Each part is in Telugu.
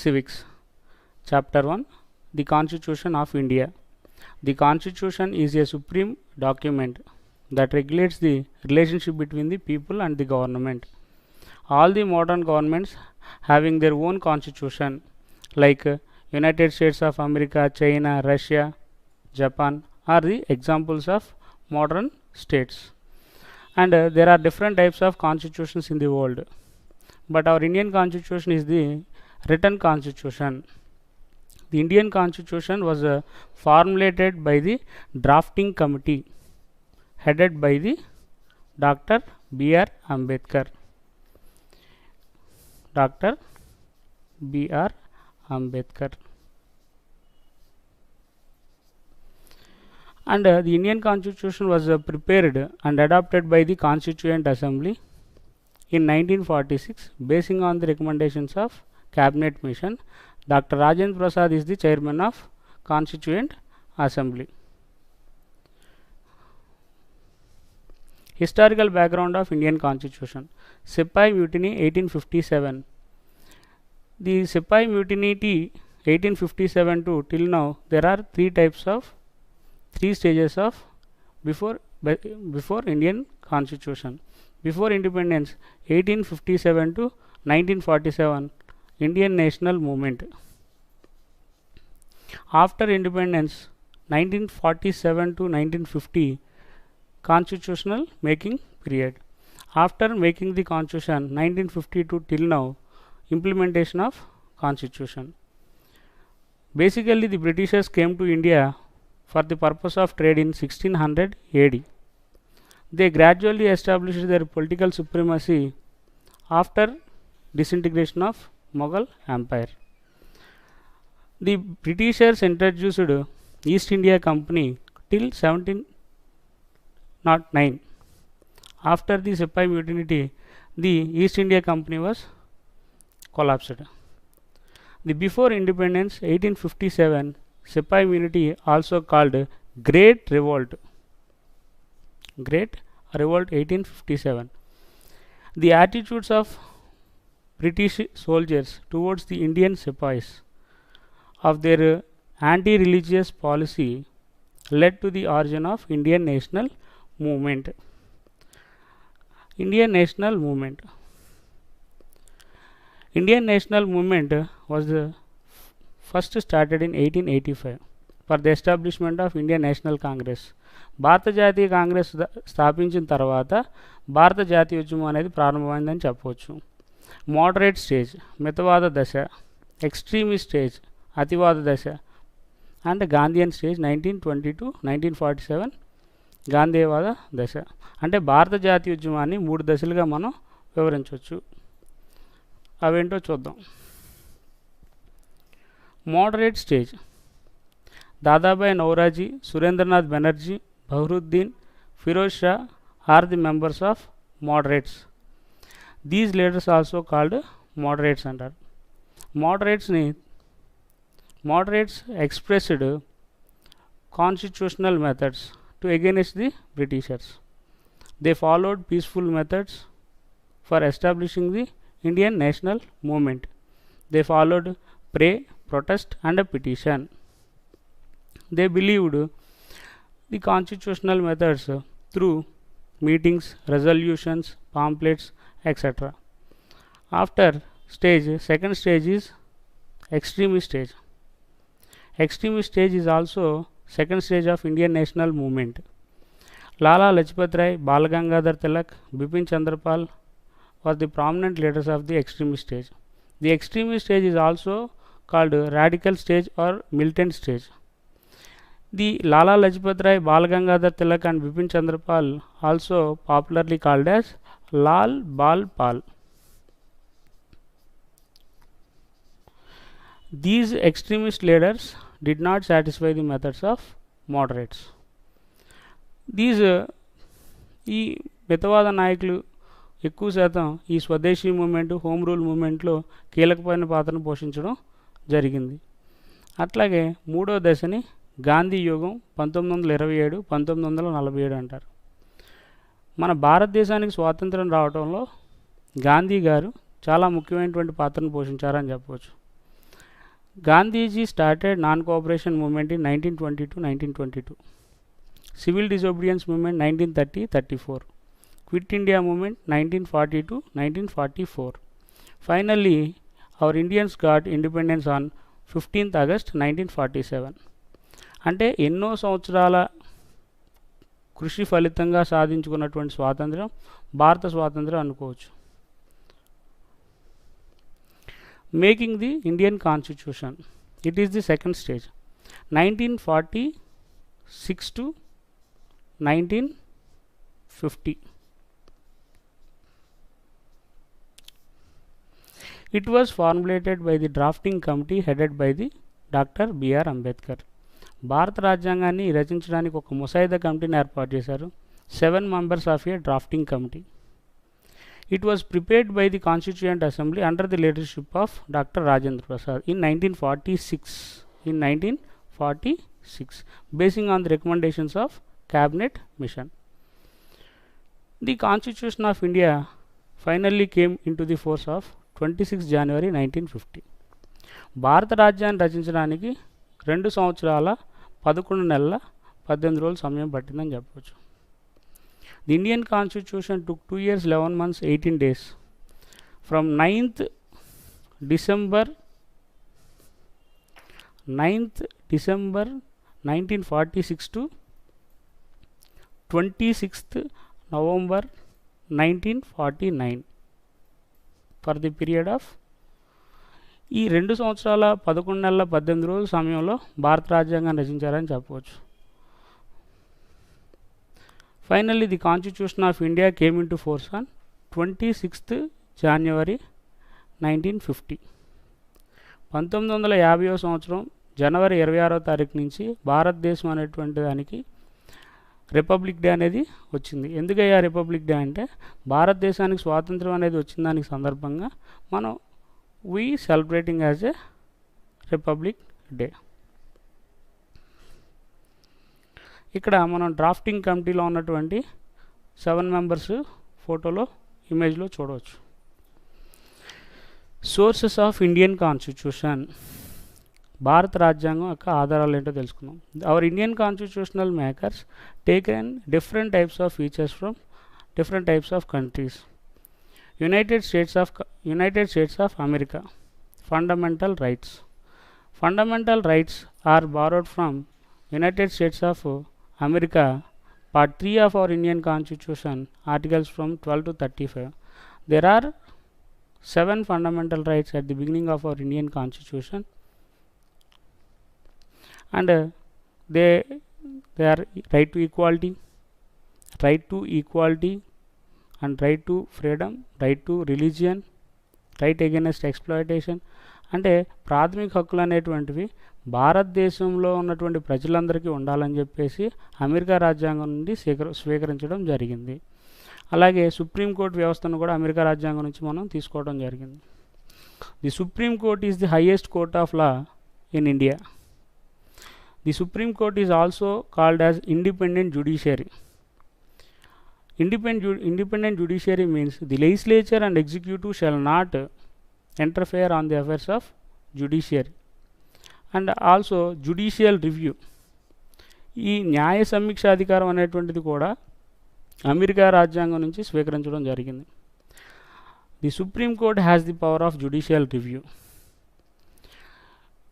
Civics. Chapter 1, The Constitution of India. The Constitution is a supreme document that regulates the relationship between the people and the government. All the modern governments having their own constitution, like United States of America, China, Russia, Japan, are the examples of modern states. And there are different types of constitutions in the world, but our Indian constitution is the written constitution. The Indian constitution was formulated by the drafting committee headed by the Dr. B.R. Ambedkar. Dr. B.R. Ambedkar. And the Indian constitution was prepared and adopted by the Constituent Assembly in 1946, basing on the recommendations of Cabinet Mission. Dr. Rajendra Prasad is the chairman of Constituent Assembly. Historical background of Indian Constitution. Sepoy Mutiny 1857. The Sepoy Mutiny 1857 to till now, there are three stages of before Indian Constitution. Before independence, 1857 to 1947, Indian National Movement. After independence, 1947 to 1950, constitutional making period. After making the constitution, 1952 till now, implementation of constitution. Basically, the Britishers came to India for the purpose of trade in 1600 AD. They gradually established their political supremacy after disintegration of Mughal Empire. The Britishers introduced East India Company till 1709. After the Sepoy Mutiny, the East India Company was collapsed. The before independence, 1857, Sepoy Mutiny, also called Great Revolt. Great Revolt 1857. The attitudes of British soldiers towards the Indian sepoys of their anti-religious policy led to the origin of Indian National Movement. Indian National Movement. Indian National Movement was first started in 1885 for the establishment of Indian National Congress. భారత జాతీయ కాంగ్రెస్ స్థాపించిన తర్వాత భారత జాతీయ ఉద్యమం అనేది ప్రారంభమైందని చెప్పవచ్చు. మోడరేట్ స్టేజ్ మితవాద దశ, ఎక్స్ట్రీమిస్ట్ స్టేజ్ అతివాద దశ అండ్ గాంధీయన్ స్టేజ్ 1920 to 1947 గాంధీవాద దశ. అంటే భారత జాతీయ ఉద్యమాన్ని 3 దశలుగా మనం వివరించవచ్చు. అవేంటో చూద్దాం. Moderate stage Dadabhai Naoroji, Surendranath Banerjee, Badruddin, Firoz Shah are the members of moderates. These leaders also called moderates అంటారు. Moderates expressed constitutional methods to against the Britishers. They followed peaceful methods for establishing the Indian national movement. They followed pray, protest and a petition. They believed the constitutional methods through meetings, resolutions, pamphlets, etc. After second stage is extremist stage. Extremist stage is also second stage of Indian national movement. Lala Lajpat Rai, Bal Gangadhar Tilak, Bipin Chandrapal were the prominent leaders of the extremist stage. The extremist stage is also called radical stage or militant stage. The Lala Lajpat Rai, Bal Gangadhar Tilak and Bipin Chandrapal, also popularly called as Lal Bal Pal. These extremist leaders did not satisfy the methods of moderates. ఈ మితవాద నాయకులు ఎక్కువ శాతం ఈ స్వదేశీ మూమెంట్, హోమ్ రూల్ మూమెంట్లో కీలకమైన పాత్రను పోషించడం జరిగింది. అట్లాగే మూడో దశని గాంధీ యుగం 1927, 1947 అంటారు. మన భారతదేశానికి స్వాతంత్రం రావడంలో గాంధీ గారు చాలా ముఖ్యమైనటువంటి పాత్రను పోషించారని చెప్పవచ్చు. Gandhiji started non-cooperation movement in 1920 to 1922. Civil disobedience movement 1930-34. Quit India movement 1940 to 1944. Finally, our Indians got independence on 15th August 1947. అంటే ఎన్నో సంవత్సరాల కృషి ఫలితంగా సాధించుకున్నటువంటి స్వాతంత్రం భారత స్వాతంత్రం అనుకోవచ్చు. Making the Indian constitution, it is the second stage. 1946 to 1950. It was formulated by the drafting committee headed by the Dr. B.R. Ambedkar. భారత రాజ్యాంగాన్ని రచించడానికి ఒక ముసాయిదా కమిటీని ఏర్పాటు చేశారు. 7 members of a drafting committee. It was prepared by the Constituent Assembly under the leadership of Dr. Rajendra Prasad in 1946, basing on the recommendations of Cabinet Mission. The Constitution of India finally came into the force of 26 January 1950. భారత రాజ్యాన్ని రచించడానికి 2 సంవత్సరాల 11 నెలల 18 రోజులు సమయం పట్టిందని చెప్పవచ్చు. The Indian Constitution took 2 years 11 months 18 days from 9th December 1946 to 26th November 1949 for the period of ఈ 2 సంవత్సరాల 11 నెలల 18 రోజుల సమయంలో భారత రాజ్యాంగాన్ని రచించారని చెప్పవచ్చు. Finally, the Constitution of India came into force on 26th January 1950. 1950వ సంవత్సరం జనవరి 26వ తారీఖు నుంచి భారతదేశం అనేటువంటి దానికి రిపబ్లిక్ డే అనేది వచ్చింది. ఎందుకయ్యా రిపబ్లిక్ డే అంటే భారతదేశానికి స్వాతంత్రం అనేది వచ్చిన దానికి సందర్భంగా మనం we celebrating as a republic day. ఇక్కడ మనం డ్రాఫ్టింగ్ కమిటీలో ఉన్నటువంటి 7 members ఫోటోలో ఇమేజ్లో చూడవచ్చు. సోర్సెస్ ఆఫ్ ఇండియన్ కాన్స్టిట్యూషన్, భారత రాజ్యాంగం యొక్క ఆధారాలు ఏంటో తెలుసుకుందాం. Hour Indian constitutional makers taken different types of features from different types of countries. United States of America. Fundamental rights. Fundamental rights are borrowed from United States of America, Part 3 of our Indian Constitution, articles from 12 to 35. There are 7 fundamental rights at the beginning of our Indian Constitution, and they are right to equality, and right to freedom, right to religion, right against exploitation. అంటే ప్రాథమిక హక్కులు అనేటువంటివి భారతదేశంలో ఉన్నటువంటి ప్రజలందరికీ ఉండాలని చెప్పేసి అమెరికా రాజ్యాంగం నుండి స్వీకరించడం జరిగింది. అలాగే సుప్రీంకోర్టు వ్యవస్థను కూడా అమెరికా రాజ్యాంగం నుంచి మనం తీసుకోవడం జరిగింది. The supreme court is the highest court of law in India. The supreme court is also called as independent judiciary. Independent judiciary means the legislature and executive shall not interfere on the affairs of judiciary. And also judicial review. ఈ న్యాయ సమీక్షాధికారం అనేటువంటిది కూడా అమెరికా రాజ్యాంగం నుంచి స్వీకరించడం జరిగింది. The supreme court has the power of judicial review.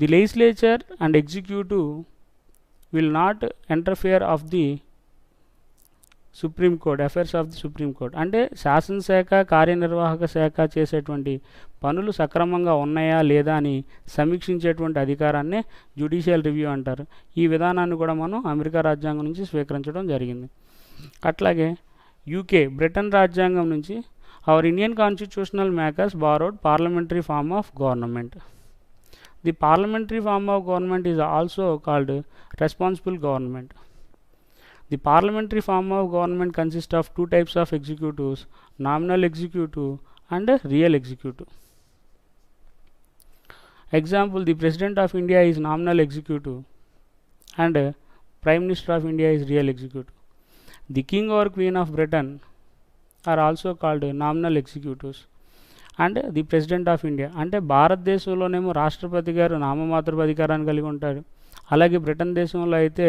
The legislature and executive will not interfere of the supreme court affairs of the supreme court. అంటే శాసనశాఖ కార్యనిర్వాహక శాఖ చేసేటువంటి పనులు సక్రమంగా ఉన్నాయా లేదా అని సమీక్షించేటువంటి అధికారాన్నే జ్యుడిషియల్ రివ్యూ అంటారు. ఈ విధానాన్ని కూడా మనం అమెరికా రాజ్యాంగం నుంచి స్వీకరించడం జరిగింది. అట్లాగే యూకే బ్రిటన్ రాజ్యాంగం నుంచి our Indian constitutional makers borrowed parliamentary form of government. The parliamentary form of government is also called responsible government. The parliamentary form of government consists of 2 types of executives, nominal executive and real executive. Example, the President of India is nominal executive and Prime Minister of India is real executive. The King or Queen of Britain are also called nominal executives, and the president of India. అంటే భారతదేశంలోనేమో రాష్ట్రపతి గారు నామమాత్రపు అధికారాన్ని కలిగి ఉంటారు. అలాగే బ్రిటన్ దేశంలో అయితే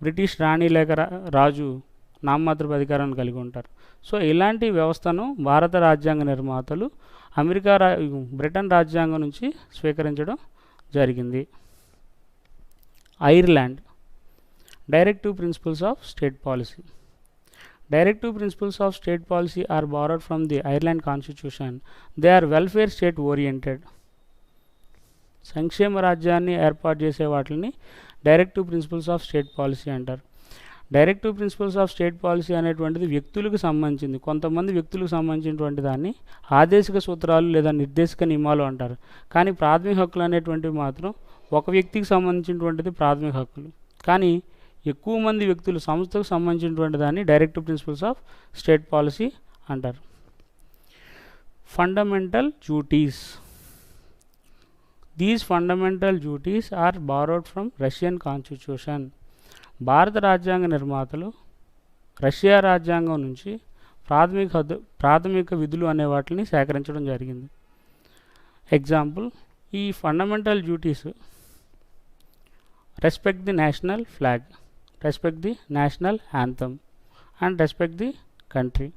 బ్రిటిష్ రాణి లేక రాజు నామమాత్రపు అధికారాన్ని కలిగి ఉంటారు. సో ఇలాంటి వ్యవస్థను భారత రాజ్యాంగ నిర్మాతలు బ్రిటన్ రాజ్యాంగం నుంచి స్వీకరించడం జరిగింది. Ireland. Directive principles of state policy. Directive principles of state policy are borrowed from the Ireland Constitution. They are welfare state oriented. సంక్షేమ రాజ్యాన్ని ఏర్పాటు చేసే వాటిని directive principles of state policy అంటారు. Directive principles of state policy అనేటువంటిది వ్యక్తులకు సంబంధించింది. కొంతమంది వ్యక్తులకు సంబంధించినటువంటి దాన్ని ఆదేశిక సూత్రాలు లేదా నిర్దేశక నియమాలు అంటారు. కానీ ప్రాథమిక హక్కులు అనేటువంటివి మాత్రం ఒక వ్యక్తికి సంబంధించినటువంటిది ప్రాథమిక హక్కులు. కానీ ఎక్కువ మంది వ్యక్తులు సంస్థకు సంబంధించినటువంటి దాన్ని directive principles of state policy అంటారు. Fundamental duties. These fundamental duties are borrowed from Russian constitution. భారత రాజ్యాంగ నిర్మాతలు రష్యా రాజ్యాంగం నుంచి ప్రాథమిక విధులు అనే వాటిని సేకరించడం జరిగింది. ఎగ్జాంపుల్, ఈ fundamental duties respect the national flag, respect the national anthem and respect the country.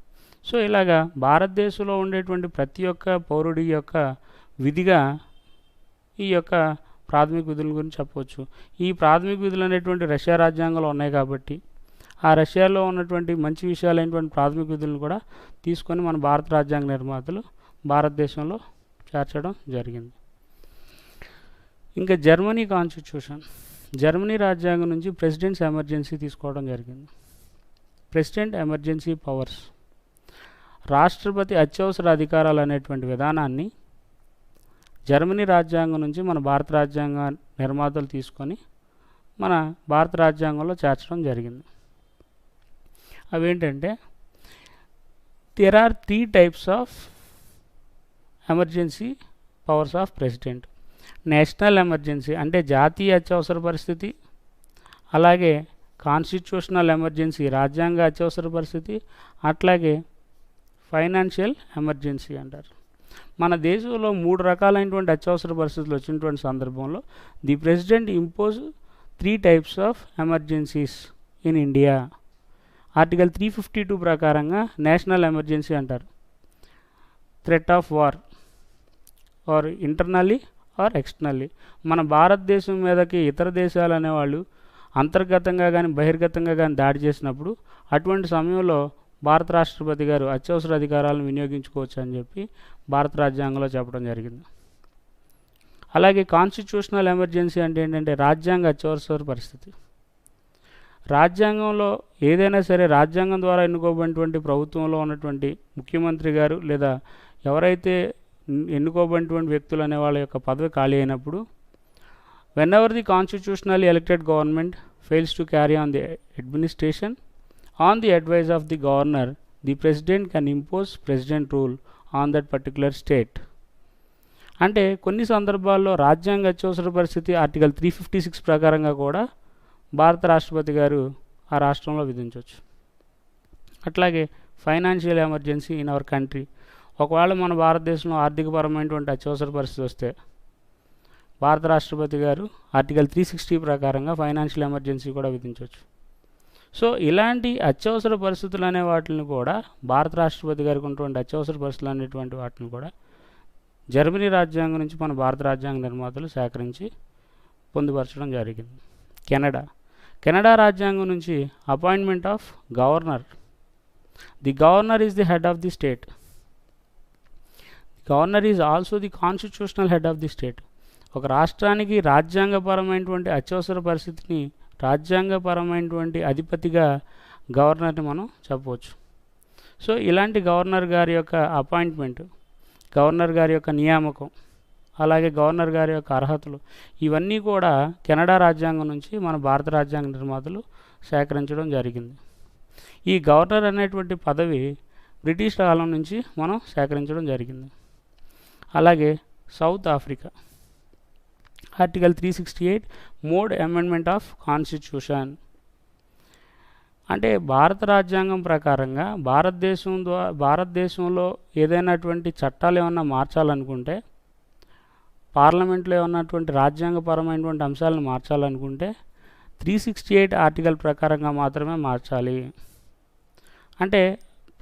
So ఇలాగా భారతదేశంలో ఉండేటువంటి ప్రతి ఒక్క పౌరుడి యొక్క విధిగా ఈ యొక్క ప్రాథమిక విధుల గురించి చెప్పవచ్చు. ఈ ప్రాథమిక విధులు అనేటువంటి రష్యా రాజ్యాంగంలో ఉన్నాయి కాబట్టి ఆ రష్యాలో ఉన్నటువంటి మంచి విషయాలైనటువంటి ప్రాథమిక విధులను కూడా తీసుకొని మన భారత రాజ్యాంగ నిర్మాతలు భారతదేశంలో చేర్చడం జరిగింది. ఇంకా జర్మనీ కాన్స్టిట్యూషన్. జర్మనీ రాజ్యాంగం నుంచి ప్రెసిడెంట్స్ ఎమర్జెన్సీ తీసుకోవడం జరిగింది. President emergency powers. రాష్ట్రపతి అత్యవసర అధికారాలు అనేటువంటి విధానాన్ని జర్మనీ రాజ్యాంగం నుంచి మన భారత రాజ్యాంగ నిర్మాతలు తీసుకొని మన భారత రాజ్యాంగంలో చేర్చడం జరిగింది. అవేంటంటే, there are 3 types of emergency powers of president. National emergency అంటే జాతీయ అత్యవసర పరిస్థితి, అలాగే కాన్స్టిట్యూషనల్ ఎమర్జెన్సీ రాజ్యాంగ అత్యవసర పరిస్థితి, అట్లాగే ఫైనాన్షియల్ ఎమర్జెన్సీ అంటారు. మన దేశంలో 3 రకాలైనటువంటి అత్యవసర పరిస్థితులు వచ్చినటువంటి సందర్భంలో the president impose 3 types of emergencies in India. Article 352 ప్రకారంగా నేషనల్ ఎమర్జెన్సీ అంటారు. Threat of war or internally or externally. మన భారతదేశం మీదకి ఇతర దేశాలు అనేవాళ్ళు అంతర్గతంగా కానీ బహిర్గతంగా కానీ దాడి చేసినప్పుడు అటువంటి సమయంలో భారత రాష్ట్రపతి గారు అత్యవసర అధికారాలను వినియోగించుకోవచ్చు అని చెప్పి భారత రాజ్యాంగంలో చెప్పడం జరిగింది. అలాగే కాన్స్టిట్యూషనల్ ఎమర్జెన్సీ అంటే ఏంటంటే రాజ్యాంగ అత్యవసర పరిస్థితి. రాజ్యాంగంలో ఏదైనా సరే రాజ్యాంగం ద్వారా ఎన్నుకోబడినటువంటి ప్రభుత్వంలో ఉన్నటువంటి ముఖ్యమంత్రి గారు లేదా ఎవరైతే ఎన్నుకోబడినటువంటి వ్యక్తులు అనే వాళ్ళ యొక్క పదవి ఖాళీ అయినప్పుడు whenever the constitutionally elected government fails to carry on the administration on the advice of the governor, the president can impose president rule on that particular state. అంటే కొన్ని సందర్భాల్లో రాజ్యాంగ అత్యవసర పరిస్థితి ఆర్టికల్ 356 ప్రకారంగా కూడా భారత రాష్ట్రపతి గారు ఆ రాష్ట్రంలో విధించవచ్చు. అట్లాగే financial emergency in our country. ఒకవేళ మన భారతదేశంలో ఆర్థికపరమైనటువంటి అత్యవసర పరిస్థితి వస్తే భారత రాష్ట్రపతి గారు ఆర్టికల్ 360 ప్రకారంగా ఫైనాన్షియల్ ఎమర్జెన్సీ కూడా విధించవచ్చు. సో ఇలాంటి అత్యవసర పరిస్థితులు అనే వాటిని కూడా భారత రాష్ట్రపతి గారికి ఉన్నటువంటి అత్యవసర పరిస్థితులు అనేటువంటి వాటిని కూడా జర్మనీ రాజ్యాంగం నుంచి మన భారత రాజ్యాంగ నిర్మాతలు సేకరించి పొందుపరచడం జరిగింది. కెనడా రాజ్యాంగం నుంచి appointment of governor. The governor is the head of the state. Governor is also the constitutional head of the state. ఒక రాష్ట్రానికి రాజ్యాంగపరమైనటువంటి అత్యవసర పరిస్థితిని రాజ్యాంగపరమైనటువంటి అధిపతిగా గవర్నర్ని మనం చెప్పవచ్చు. సో ఇలాంటి గవర్నర్ గారి యొక్క అపాయింట్మెంట్, గవర్నర్ గారి యొక్క నియామకం, అలాగే గవర్నర్ గారి యొక్క అర్హతలు ఇవన్నీ కూడా కెనడా రాజ్యాంగం నుంచి మన భారత రాజ్యాంగ నిర్మాతలు సేకరించడం జరిగింది. ఈ గవర్నర్ అనేటువంటి పదవి బ్రిటిష్ కాలం నుంచి మనం సేకరించడం జరిగింది. అలాగే south Africa article 368 mode amendment of constitution. అంటే భారత రాజ్యాంగం ప్రకారంగా భారతదేశంలో ఏదైనటువంటి చట్టాలు ఏమన్నా మార్చాలనుకుంటే, పార్లమెంట్లో ఏమన్నటువంటి రాజ్యాంగపరమైనటువంటి అంశాలను మార్చాలనుకుంటే 368 ఆర్టికల్ ప్రకారంగా మాత్రమే మార్చాలి. అంటే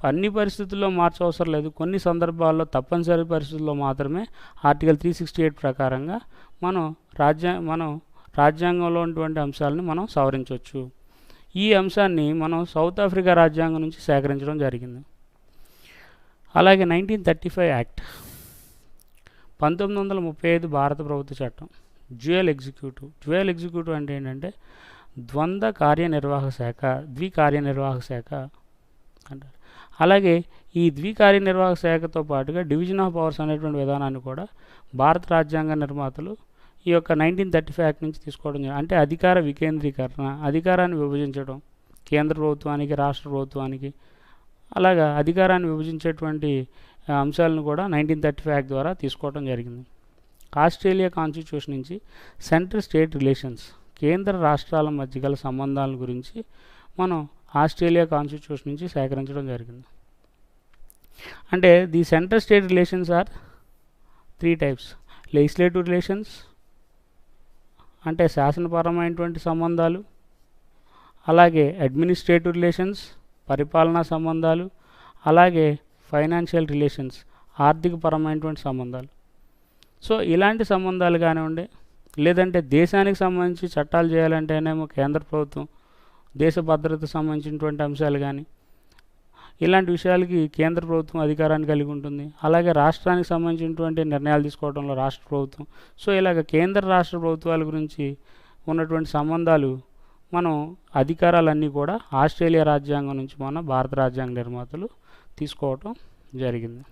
అన్ని పరిస్థితుల్లో మార్చవసరం లేదు, కొన్ని సందర్భాల్లో తప్పనిసరి పరిస్థితుల్లో మాత్రమే ఆర్టికల్ 368 ప్రకారంగా మనం రాజ్యాంగంలో ఉన్నటువంటి అంశాలను మనం సవరించవచ్చు. ఈ అంశాన్ని మనం సౌత్ ఆఫ్రికా రాజ్యాంగం నుంచి సేకరించడం జరిగింది. అలాగే 1935 యాక్ట్, 1935 భారత ప్రభుత్వ చట్టం, డ్యూయల్ ఎగ్జిక్యూటివ్ అంటే ఏంటంటే ద్వంద్వ కార్యనిర్వాహక శాఖ అంటారు. అలాగే ఈ ద్వికార్యనిర్వాహక శాఖతో పాటుగా డివిజన్ ఆఫ్ పవర్స్ అనేటువంటి విధానాన్ని కూడా భారత రాజ్యాంగ నిర్మాతలు ఈ యొక్క 1935 యాక్ట్ నుంచి తీసుకోవడం జరిగింది. అంటే అధికార వికేంద్రీకరణ, అధికారాన్ని విభజించడం, కేంద్ర ప్రభుత్వానికి, రాష్ట్ర ప్రభుత్వానికి, అలాగా అధికారాన్ని విభజించేటువంటి అంశాలను కూడా 1935 యాక్ట్ ద్వారా తీసుకోవడం జరిగింది. ఆస్ట్రేలియా కాన్స్టిట్యూషన్ నుంచి సెంట్రల్ స్టేట్ రిలేషన్స్, కేంద్ర రాష్ట్రాల మధ్య గల సంబంధాల గురించి మనం ఆస్ట్రేలియా కాన్స్టిట్యూషన్ నుంచి సేకరించడం జరిగింది. అంటే the central state relations are 3 types. Legislative relations అంటే శాసనపరమైనటువంటి సంబంధాలు, అలాగే అడ్మినిస్ట్రేటివ్ రిలేషన్స్ పరిపాలనా సంబంధాలు, అలాగే ఫైనాన్షియల్ రిలేషన్స్ ఆర్థికపరమైనటువంటి సంబంధాలు. సో ఇలాంటి సంబంధాలు కానివ్వండి, లేదంటే దేశానికి సంబంధించి చట్టాలు చేయాలంటేనేమో కేంద్ర ప్రభుత్వం, దేశ భద్రతకు సంబంధించినటువంటి అంశాలు కానీ ఇలాంటి విషయాలకి కేంద్ర ప్రభుత్వం అధికారాన్ని కలిగి ఉంటుంది. అలాగే రాష్ట్రానికి సంబంధించినటువంటి నిర్ణయాలు తీసుకోవడంలో రాష్ట్ర ప్రభుత్వం. సో ఇలాగ కేంద్ర రాష్ట్ర ప్రభుత్వాల గురించి ఉన్నటువంటి సంబంధాలు, మనం అధికారాలన్నీ కూడా ఆస్ట్రేలియా రాజ్యాంగం నుంచి మన భారత రాజ్యాంగ నిర్మాతలు తీసుకోవటం జరిగింది.